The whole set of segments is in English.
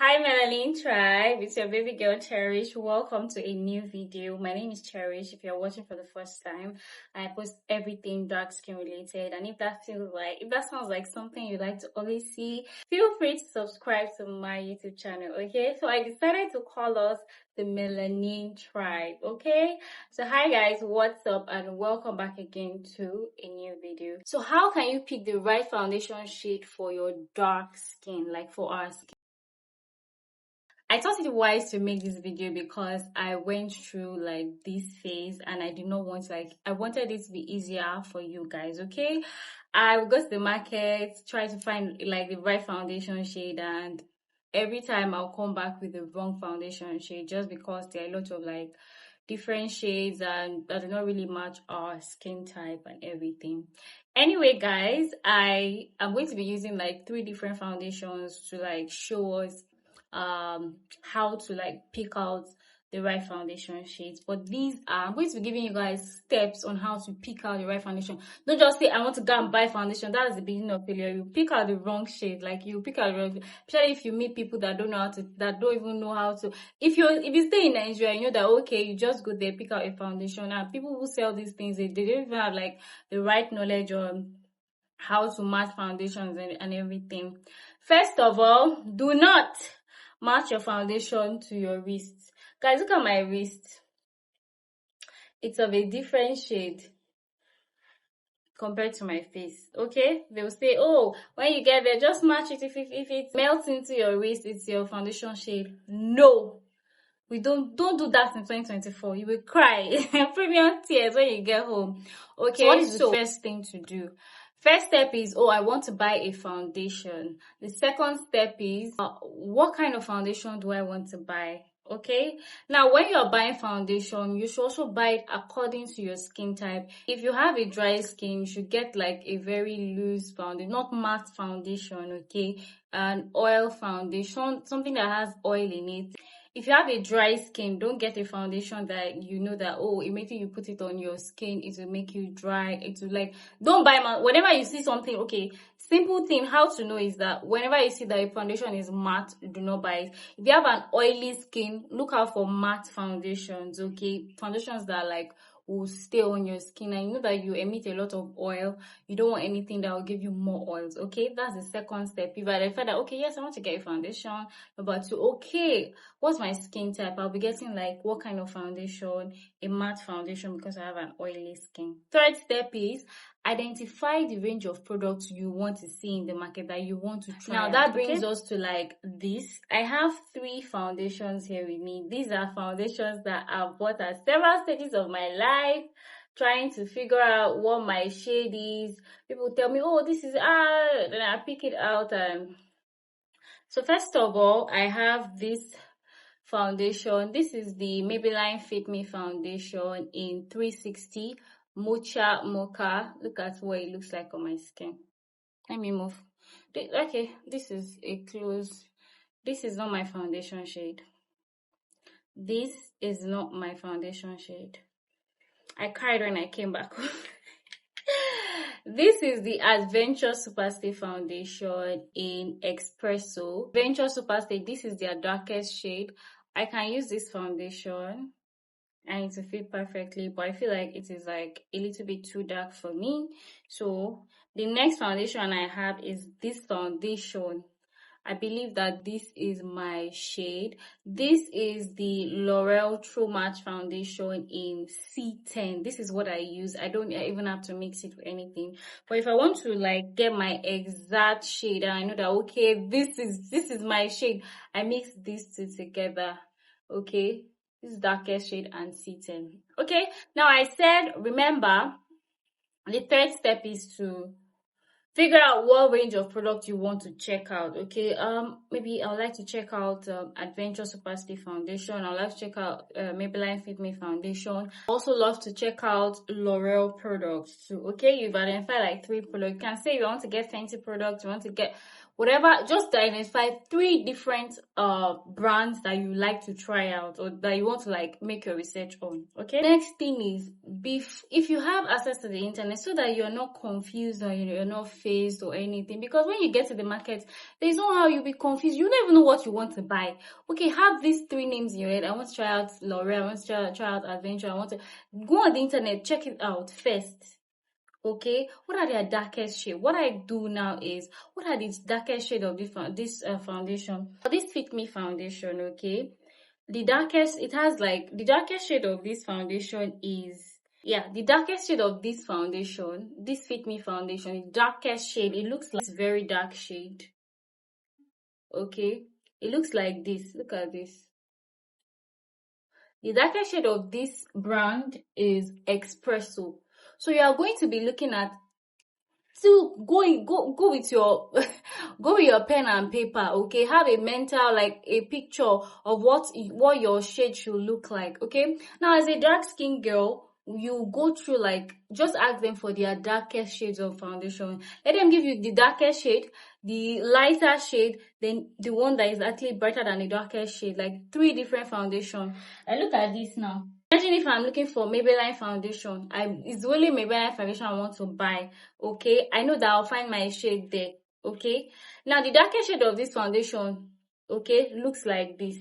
Hi Melanin Tribe, it's your baby girl Cherish. Welcome to a new video. My name is Cherish. If you're watching for the first time, I post everything dark skin related, and if that sounds like something you like to always see, feel free to subscribe to my YouTube channel. Okay, so I decided to call us the Melanin Tribe. Okay, so hi guys, what's up, and welcome back again to a new video. So how can you pick the right foundation shade for your dark skin, like for our skin? I thought it wise to make this video because I went through like this phase and I did not want I wanted it to be easier for you guys, okay? I would go to the market, try to find like the right foundation shade, and every time I'll come back with the wrong foundation shade just because there are a lot of like different shades and that do not really match our skin type and everything. Anyway, guys, I am going to be using like 3 different foundations to like show us how to like pick out the right foundation shades. But these are, I'm going to be giving you guys steps on how to pick out the right foundation. Don't just say I want to go and buy foundation. That is the beginning of failure. You pick out the wrong shade. Like you pick out the wrong, especially if you meet people that don't know how to, that don't even know how to. If you stay in Nigeria, you know that okay, you just go there, pick out a foundation. And people who sell these things, they don't even have like the right knowledge on how to match foundations and everything. First of all, do not match your foundation to your wrist. Guys, look at my wrist. It's of a different shade compared to my face, okay? They'll say, oh, when you get there, just match it. If it melts into your wrist, it's your foundation shade. No, we don't do that in 2024. You will cry premium tears when you get home. Okay, so what is the first thing to do? First step is, oh, I want to buy a foundation. The second step is, what kind of foundation do I want to buy? Okay, now when you're buying foundation, you should also buy it according to your skin type. If you have a dry skin, you should get like a very loose foundation, not matte foundation, okay? An oil foundation, something that has oil in it. If you have a dry skin, don't get a foundation that you know that, oh, immediately you put it on your skin, it will make you dry. It will like, don't buy whenever you see something, okay, simple thing how to know is that whenever you see that a foundation is matte, do not buy it. If you have an oily skin, look out for matte foundations, okay? Foundations that like will stay on your skin, and you know that you emit a lot of oil. You don't want anything that will give you more oils, okay? That's the second step. If I identify that, okay, yes, I want to get a foundation, number 2, okay, what's my skin type? I'll be getting like what kind of foundation? A matte foundation because I have an oily skin. Third step is identify the range of products you want to see in the market that you want to try. Now that brings us to like this. I have 3 foundations here with me. These are foundations that I've bought at several stages of my life, trying to figure out what my shade is. People tell me, oh, this is then I pick it out. So first of all, I have this foundation. This is the Maybelline Fit Me foundation in 360 Mocha. Look at what it looks like on my skin. Let me move. Okay, this is a close. This is not my foundation shade. This is not my foundation shade. I cried when I came back. This is the Adventure Superstay foundation in Espresso. Adventure Superstay, this is their darkest shade. I can use this foundation and it will fit perfectly, but I feel like it is like a little bit too dark for me. So the next foundation I have is this foundation. I believe that this is my shade. This is the L'Oreal True Match foundation in C10. This is what I use. I don't even have to mix it with anything. But if I want to like get my exact shade and I know that okay, this is my shade, I mix these 2 together. Okay, this is darkest shade and C10. Okay, now I said, remember, the third step is to figure out what range of product you want to check out. Okay, maybe I would like to check out Adventure Superstay foundation. I would like to check out Maybelline Fit Me foundation. I also love to check out L'Oreal products too. Okay, you've identified like 3 products. You can say you want to get 20 products, you want to get whatever, just identify 3 different brands that you like to try out or that you want to like make your research on. Okay, next thing is if you have access to the internet, so that you're not confused or you're not phased or anything, because when you get to the market, there's no how you'll be confused. You don't even know what you want to buy. Okay, have these 3 names in your head. I want to try out L'Oreal, I want to try out Adventure, I want to go on the internet, check it out first. Okay, what are their darkest shade? What I do now is, what are the darkest shade of this foundation? For this Fit Me foundation, okay, the darkest, it has like, the darkest shade of this foundation is, yeah, the darkest shade of this foundation, this Fit Me foundation, the darkest shade, it looks like this very dark shade. Okay, it looks like this. Look at this. The darkest shade of this brand is Espresso. So you are going to be looking at, still go with your go with your pen and paper. Okay, have a mental, like a picture of what your shade should look like. Okay, now as a dark skin girl, you go through, like, just ask them for their darkest shades of foundation. Let them give you the darkest shade, the lighter shade, then the one that is actually brighter than the darkest shade, like 3 different foundation. And look at this now. Imagine if I'm looking for Maybelline foundation. It's only Maybelline foundation I want to buy. Okay, I know that I'll find my shade there. Okay, now the darkest shade of this foundation, okay, looks like this.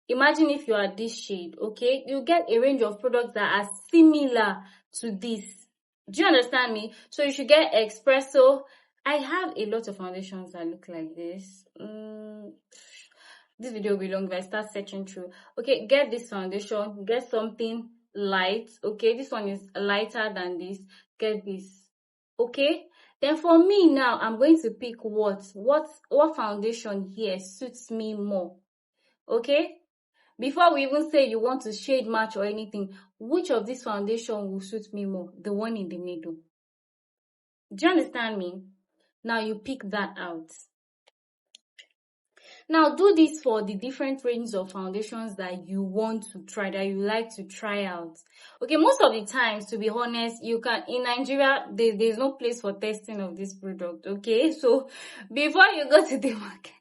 Imagine if you are this shade. Okay, you get a range of products that are similar to this. Do you understand me? So you should get Espresso. I have a lot of foundations that look like this. This video will be long if I start searching through. Okay, get this foundation, get something light. Okay, this one is lighter than this. Get this. Okay, then for me now, I'm going to pick what foundation here suits me more. Okay, before we even say you want to shade match or anything, which of this foundation will suit me more? The one in the middle. Do you understand me? Now you pick that out. Now do this for the different ranges of foundations that you want to try, that you like to try out. Okay, most of the times, to be honest, you can, in Nigeria, there's no place for testing of this product. Okay, so before you go to the market,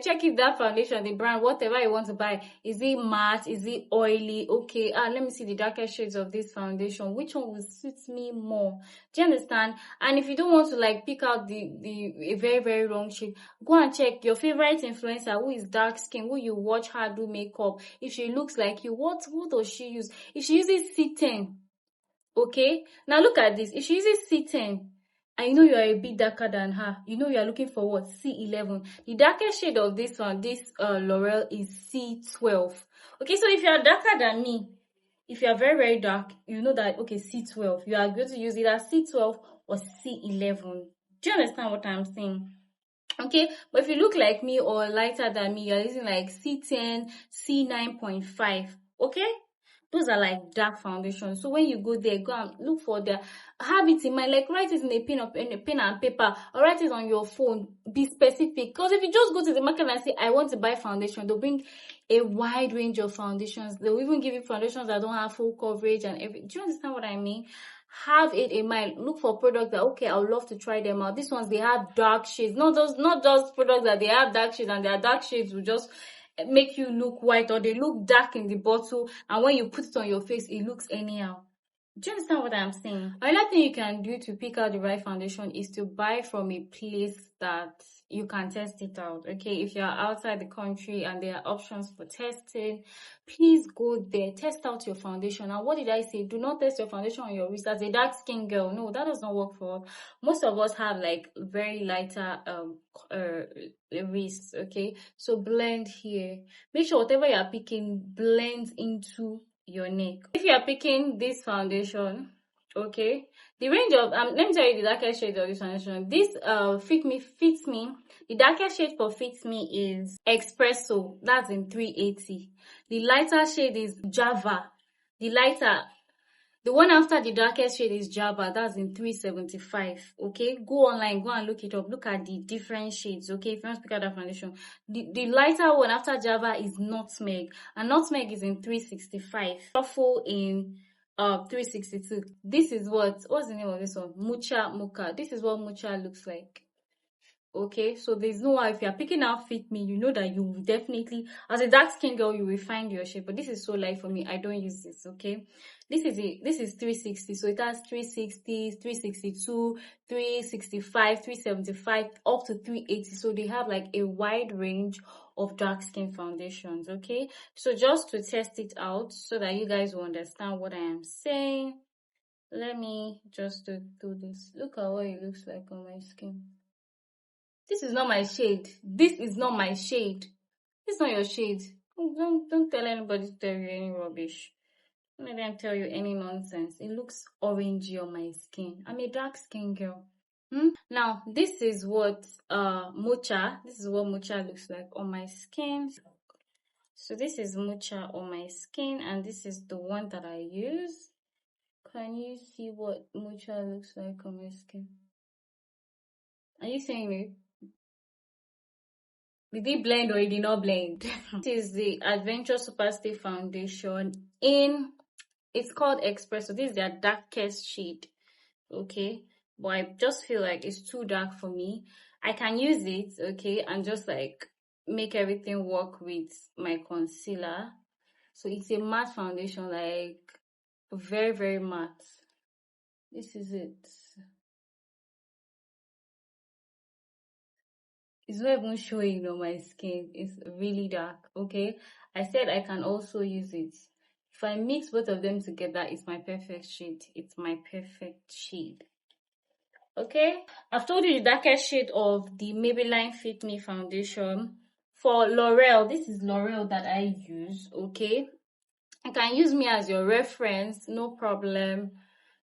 check if that foundation, the brand, whatever you want to buy, is it matte, is it oily? Okay, let me see the darkest shades of this foundation. Which one will suit me more? Do you understand? And if you don't want to like pick out a very, very wrong shade, go and check your favorite influencer who is dark skin, who you watch her do makeup. If she looks like you, what does she use? If she uses C10, okay, now look at this. If she uses C10, and you know you are a bit darker than her, you know you are looking for what? C11. The darkest shade of this one, this L'Oreal, is C12. Okay, so if you are darker than me, if you are very, very dark, you know that, okay, C12, you are going to use either C12 or C11. Do you understand what I'm saying? Okay, but if you look like me or lighter than me, you're using like C10, C9.5. Okay, those are like dark foundations. So when you go there, go and look for the, have it in mind, like write it in a pen and paper, or write it on your phone. Be specific, because if you just go to the market and say I want to buy foundation, they'll bring a wide range of foundations. They'll even give you foundations that don't have full coverage and everything. Do you understand what I mean? Have it in mind. Look for products that, okay, I would love to try them out. These ones, they have dark shades. Not just products that they have dark shades, and their dark shades will just make you look white, or they look dark in the bottle, and when you put it on your face, it looks anyhow. Do you understand what I'm saying? Another thing you can do to pick out the right foundation is to buy from a place that you can test it out. Okay, if you're outside the country and there are options for testing, please go there, test out your foundation. And what did I say? Do not test your foundation on your wrist. As a dark skin girl, no, that does not work for us. Most of us have like very lighter wrists. Okay, so blend here. Make sure whatever you're picking blends into your neck. If you are picking this foundation, okay, the range of let me tell you the darkest shade of this foundation. This fits me. The darkest shade for Fits Me is Espresso, that's in 380. The lighter shade is Java. The one after the darkest shade is Java, that's in 375. Okay, go online, go and look it up. Look at the different shades. Okay, if you want to pick out that foundation, the lighter one after Java is Nutmeg, and Nutmeg is in 365. Truffle in 362. This is what's the name of this one? Mucha Mocha. This is what Mucha looks like. Okay, so there's no way if you're picking out Fit Me, you know that you will definitely, as a dark skin girl, you will find your shape. But this is so light for me. I don't use this. Okay, this is 360. So it has 360, 362, 365, 375, up to 380. So they have like a wide range of dark skin foundations. Okay, so just to test it out so that you guys will understand what I am saying, let me just do this. Look at what it looks like on my skin. This is not my shade. This is not my shade. This is not your shade. Don't tell anybody to tell you any rubbish. Don't let them tell you any nonsense. It looks orangey on my skin. I'm a dark skin girl. Now this is what mocha. This is what mocha looks like on my skin. So this is mocha on my skin, and this is the one that I use. Can you see what mocha looks like on my skin? Are you seeing it? Did it blend or it did not blend? This is the Adventure Superstay Foundation it's called Espresso. This is their darkest shade. Okay, but I just feel like it's too dark for me. I can use it, okay, and just like make everything work with my concealer. So it's a matte foundation, like very, very matte. This is it. It's not even showing on my skin. It's really dark. Okay, I said I can also use it. If I mix both of them together, it's my perfect shade. It's my perfect shade. Okay, I've told you the darkest shade of the Maybelline Fit Me foundation. For L'Oreal, this is L'Oreal that I use. Okay, you can use me as your reference, no problem.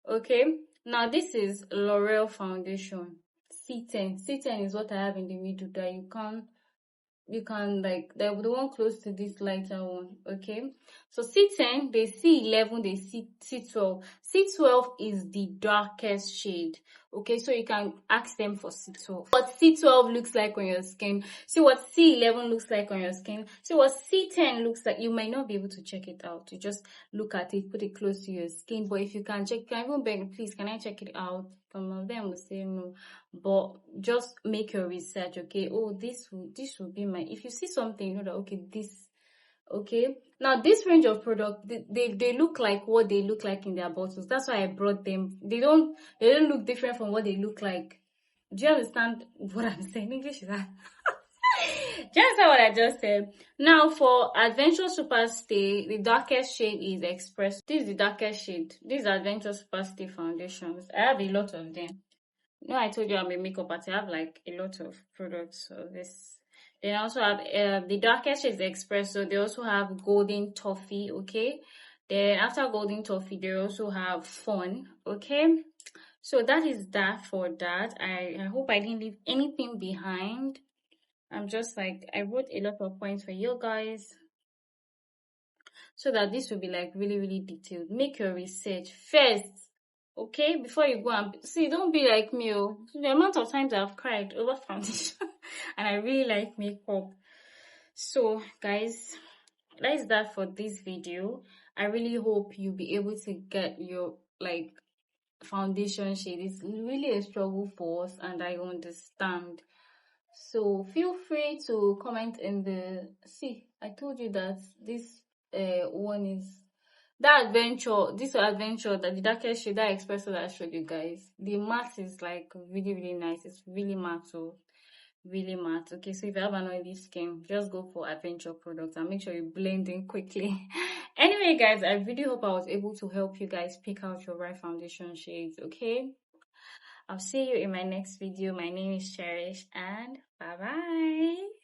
Okay, now this is L'Oreal foundation C10. C10 is what I have in the middle that you can like the one close to this lighter one. Okay, so C10, they C11, they C12. C12 is the darkest shade. Okay, so you can ask them for C12. What C12 looks like on your skin. See what C11 looks like on your skin. See what C10 looks like. You might not be able to check it out. You just look at it, put it close to your skin. But if you can check, you can even beg, please, can I check it out? Some of them will say no, but just make your research. Okay, oh, this will be my, if you see something, you know that okay, this, okay. Now this range of product, they look like what they look like in their bottles. That's why I brought them. They don't look different from what they look like. Do you understand what I'm saying? English is that. Do you understand what I just said? Now for Adventure Superstay, the darkest shade is Express. This is the darkest shade. This is Adventure Superstay foundations. I have a lot of them. No, I told you I'm a makeup artist. I have like a lot of products of this. Then I also have the darkest shade is Espresso. They also have Golden Toffee, okay? Then after Golden Toffee, they also have Fun, okay? So that is that for that. I hope I didn't leave anything behind. I'm just like, I wrote a lot of points for you guys so that this will be like really, really detailed. Make your research first, okay, before you go and see. Don't be like me. Oh, the amount of times I've cried over foundation and I really like makeup. So guys, that is that for this video. I really hope you'll be able to get your like foundation shade. It's really a struggle for us and I understand. So feel free to comment in the, see, I told you that this one is this adventure, that the darkest shade, that espresso that I showed you guys, the matte is like really, really nice. It's really matte, so really matte. Okay, so if you have an oily skin, just go for adventure products and make sure you blend in quickly. Anyway guys, I really hope I was able to help you guys pick out your right foundation shades. Okay, I'll see you in my next video. My name is Cherish and bye bye.